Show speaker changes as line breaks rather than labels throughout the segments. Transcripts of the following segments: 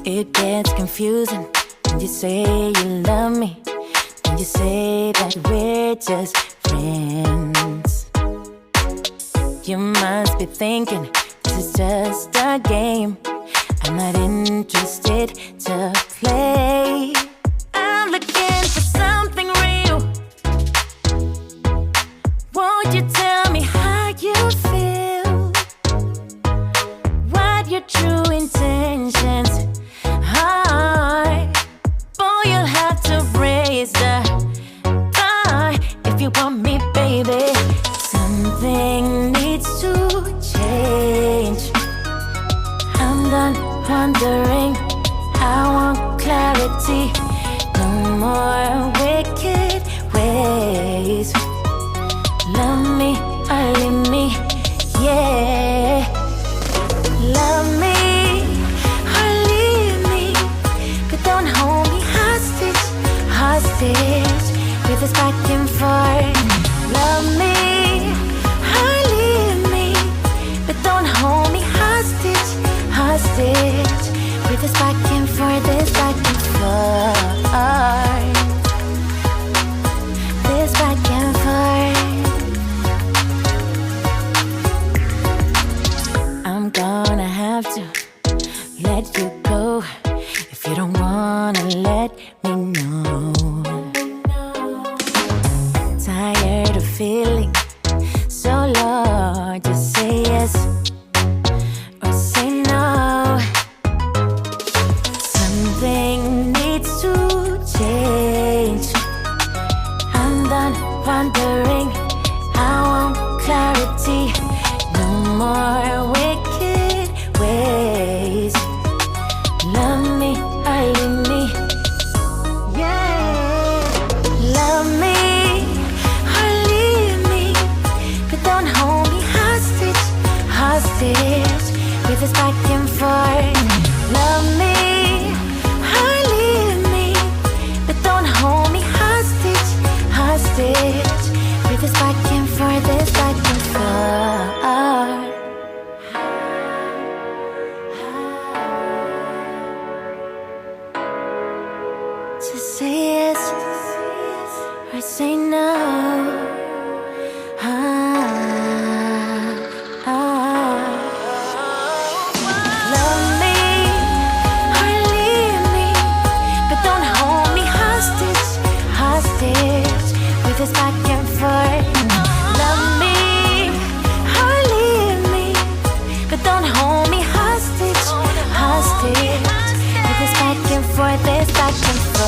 It gets confusing when you say you love me, when you say that we're just friends. You must be thinking this is just a game. I'm not interested to play. I'm looking for something real. Won't you tell me how you feel? What your true intentions are? Boy, you'll have to raise the bar if you want me, baby. Something needs to change. I'm done wondering. I want clarity. No more wicked ways. Love me or leave me, yeah. Love me or leave me, but don't hold me hostage, hostage with this back and forth. Love me or leave me, but don't hold me hostage, hostage with this back and forth, this back and forth, this back and forth. I'm gonna have to let you go if you don't wanna let me know. Tired of feeling so low. Just say yes or say no. Something needs to change. I'm done wondering. I want clarity. No more wicked ways. Love me or leave me, yeah. Love me or leave me, but don't hold me hostage, hostage with this back and forth. Love me or leave me, but don't hold me hostage, hostage with this back and forth, this back and forth. Just say yes or say no. Love me or leave me, but don't hold me hostage, hostage with this back and forth. Love me or leave me, but don't hold me hostage, hostage with this back and forth, this back and forth.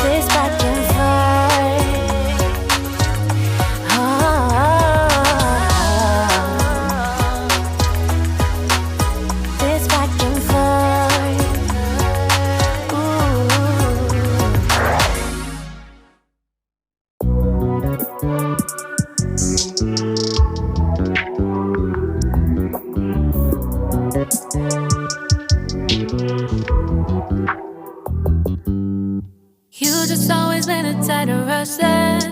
This back and forth. This back and forth.
You just always been a tighter rush that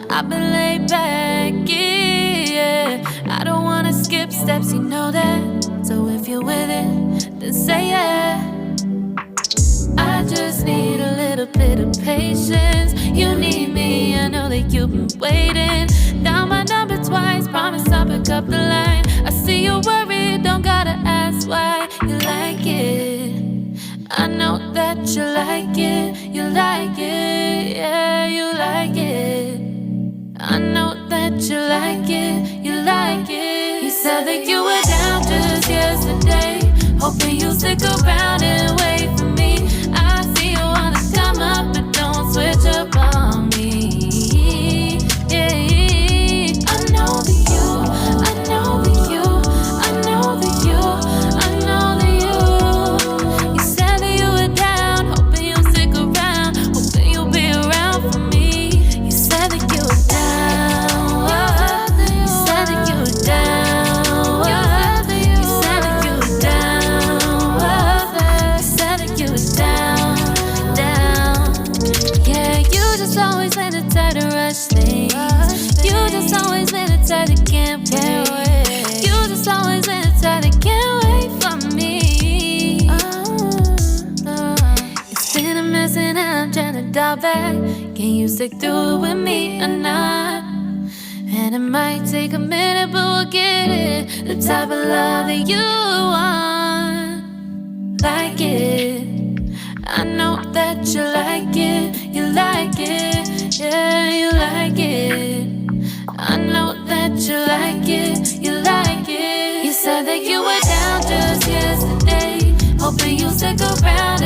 I've been laid back, yeah. I don't wanna skip steps, you know that. So if you're with it, then say yeah. I just need a little bit of patience. You need me, I know that you've been waiting. Down my number twice, promise I'll pick up the line. I see you worried, don't gotta ask why. You like it, I know that you like it. You like it, yeah, you like it. I know that you like it, you like it. You said that you were down just yesterday, hoping you'll stick around and wait for me. I see you wanna come up, but don't switch up on me. Yeah, I know that you, I know that you, I know that you, I know that you. You said that you were down, hoping you'll stick around, hoping you'll be around for me. You said that you were down, you said that you were down, you said that you were down, you said just always been the type to rush things. You just always been the type that can't wait. You just always been the type that can't wait for me. It's been a mess and I'm trying to dial back. Can you stick through it with me or not? And it might take a minute, but we'll get it. The type of love that you want, like it. I know that you like it, you like it, yeah, you like it. I know that you like it, you like it. You said that you were down just yesterday, hoping you'll stick around